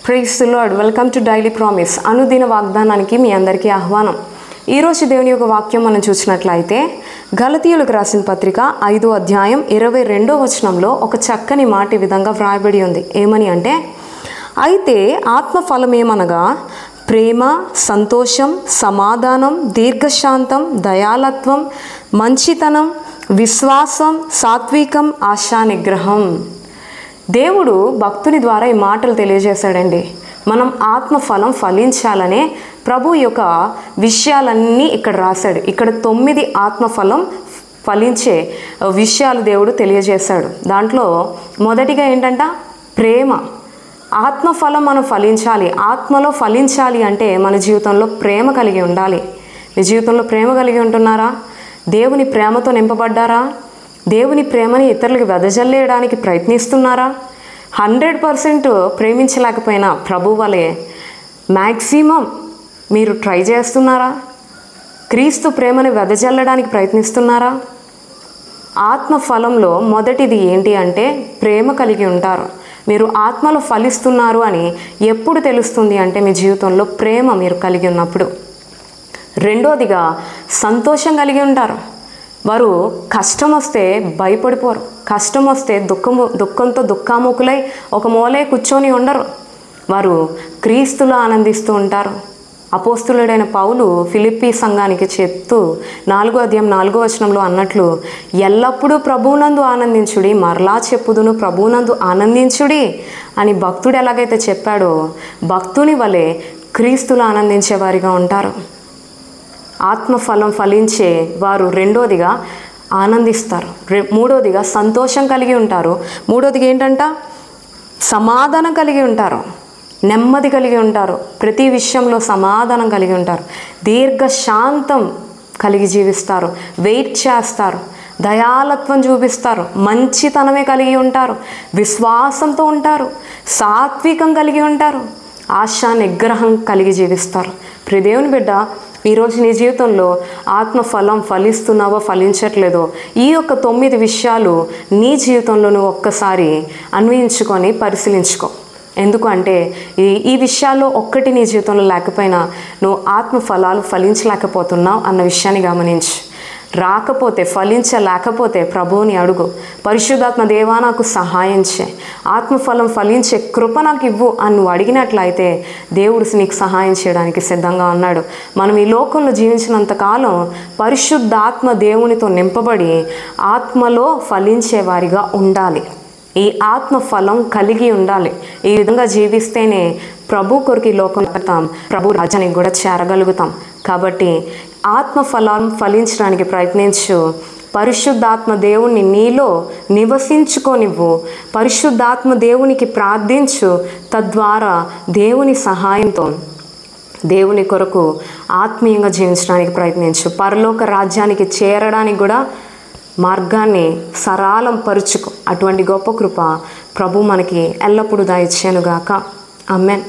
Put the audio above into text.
Praise the lord. Welcome to daily promise. అనుదిన వాగ్దానానికి మీ అందరికీ ఆహ్వానం. ఈరోజు దేవుని యొక్క వాక్యం మనం చూసినట్లయితే గలతీయులకు రాసిన పత్రిక 5వ అధ్యాయం 22వ వచనంలో ఒక చక్కని మాట ఈ విధంగా వ్రాయబడి ఉంది. ఏమని అంటే, అయితే ఆత్మఫలమేమనగా ప్రేమ, సంతోషం, సమాధానం, దీర్ఘశాంతం, దయాలత్వం, మంచితనం, విశ్వాసం, సాత్వికం, ఆశా నిగ్రహం. దేవుడు భక్తుని ద్వారా ఈ మాటలు తెలియజేశాడండి. మనం ఆత్మఫలం ఫలించాలనే ప్రభు యొక్క విషయాలన్నీ ఇక్కడ రాశాడు. ఇక్కడ 9 ఆత్మఫలం ఫలించే విషయాలు దేవుడు తెలియజేశాడు. దాంట్లో మొదటిగా ఏంటంట, ప్రేమ. ఆత్మఫలం మనం ఫలించాలి, ఆత్మలో ఫలించాలి అంటే మన జీవితంలో ప్రేమ కలిగి ఉండాలి. మీ జీవితంలో ప్రేమ కలిగి ఉంటున్నారా? దేవుని ప్రేమతో నింపబడ్డారా? దేవుని ప్రేమని ఇతరులకు వెదజల్లేయడానికి ప్రయత్నిస్తున్నారా? 100% ప్రేమించలేకపోయినా ప్రభు వలె మ్యాక్సిమం మీరు ట్రై చేస్తున్నారా? క్రీస్తు ప్రేమని వెదజల్లడానికి ప్రయత్నిస్తున్నారా? ఆత్మఫలంలో మొదటిది ఏంటి అంటే ప్రేమ కలిగి ఉంటారు. మీరు ఆత్మలో ఫలిస్తున్నారు అని ఎప్పుడు తెలుస్తుంది అంటే మీ జీవితంలో ప్రేమ మీరు కలిగి ఉన్నప్పుడు. రెండోదిగా సంతోషం కలిగి ఉంటారు. వారు కష్టం వస్తే భయపడిపోరు. కష్టం వస్తే దుఃఖంతో దుఃఖాముఖులై ఒక మూలే కూర్చొని ఉండరు. వారు క్రీస్తులో ఆనందిస్తూ ఉంటారు. అపోస్తులుడైన పౌలు ఫిలిప్పీ సంఘానికి చెప్తూ 4వ అధ్యాయం 4వ వచనంలో అన్నట్లు, ఎల్లప్పుడూ ప్రభువునందు ఆనందించుడి, మరలా చెప్పుదును ప్రభువునందు ఆనందించుడి అని భక్తుడు ఎలాగైతే చెప్పాడో భక్తుని వలె క్రీస్తులో ఆనందించే వారిగా ఉంటారు. ఆత్మఫలం ఫలించే వారు రెండోదిగా ఆనందిస్తారు. మూడోదిగా సంతోషం కలిగి ఉంటారు. మూడోదిగా ఏంటంట, సమాధానం కలిగి ఉంటారు, నెమ్మది కలిగి ఉంటారు, ప్రతి విషయంలో సమాధానం కలిగి ఉంటారు, దీర్ఘశాంతం కలిగి జీవిస్తారు, వెయిట్ చేస్తారు, దయాలత్వం చూపిస్తారు, మంచితనమే కలిగి ఉంటారు, విశ్వాసంతో ఉంటారు, సాత్వికం కలిగి ఉంటారు, ఆశా నిగ్రహం కలిగి జీవిస్తారు. ప్రియ దేవుని బిడ్డ, ఈరోజు నీ జీవితంలో ఆత్మఫలం ఫలిస్తున్నావో ఫలించట్లేదో ఈ యొక్క 9 విషయాలు నీ జీవితంలో నువ్వు ఒక్కసారి అన్వయించుకొని పరిశీలించుకో. ఎందుకంటే ఈ విషయాల్లో ఒక్కటి నీ జీవితంలో లేకపోయినా నువ్వు ఆత్మఫలాలు ఫలించలేకపోతున్నావు అన్న విషయాన్ని గమనించు. రాకపోతే, ఫలించలేకపోతే ప్రభువుని అడుగు. పరిశుద్ధాత్మ దేవా నాకు సహాయం చే, ఆత్మఫలం ఫలించే కృప నాకు ఇవ్వు అని నువ్వు అడిగినట్లయితే దేవుడు నీకు సహాయం చేయడానికి సిద్ధంగా ఉన్నాడు. మనం ఈ లోకంలో జీవించినంతకాలం పరిశుద్ధాత్మ దేవునితో నింపబడి ఆత్మలో ఫలించే వారిగా ఉండాలి. ఈ ఆత్మఫలం కలిగి ఉండాలి. ఈ విధంగా జీవిస్తేనే ప్రభు కొరకు ఈ లోకం వెళ్తాం, ప్రభు రాజ్యానికి కూడా చేరగలుగుతాం. కాబట్టి ఆత్మఫలం ఫలించడానికి ప్రయత్నించు. పరిశుద్ధాత్మ దేవుణ్ణి నీలో నివసించుకోనివ్వు. పరిశుద్ధాత్మ దేవునికి ప్రార్థించు. తద్వారా దేవుని సహాయంతో దేవుని కొరకు ఆత్మీయంగా జీవించడానికి ప్రయత్నించు. పరలోక రాజ్యానికి చేరడానికి కూడా మార్గాన్ని సరళం పరుచుకో. అటువంటి గొప్ప కృప ప్రభు మనకి ఎల్లప్పుడూ దయచేయునుగాక. ఆమేన్.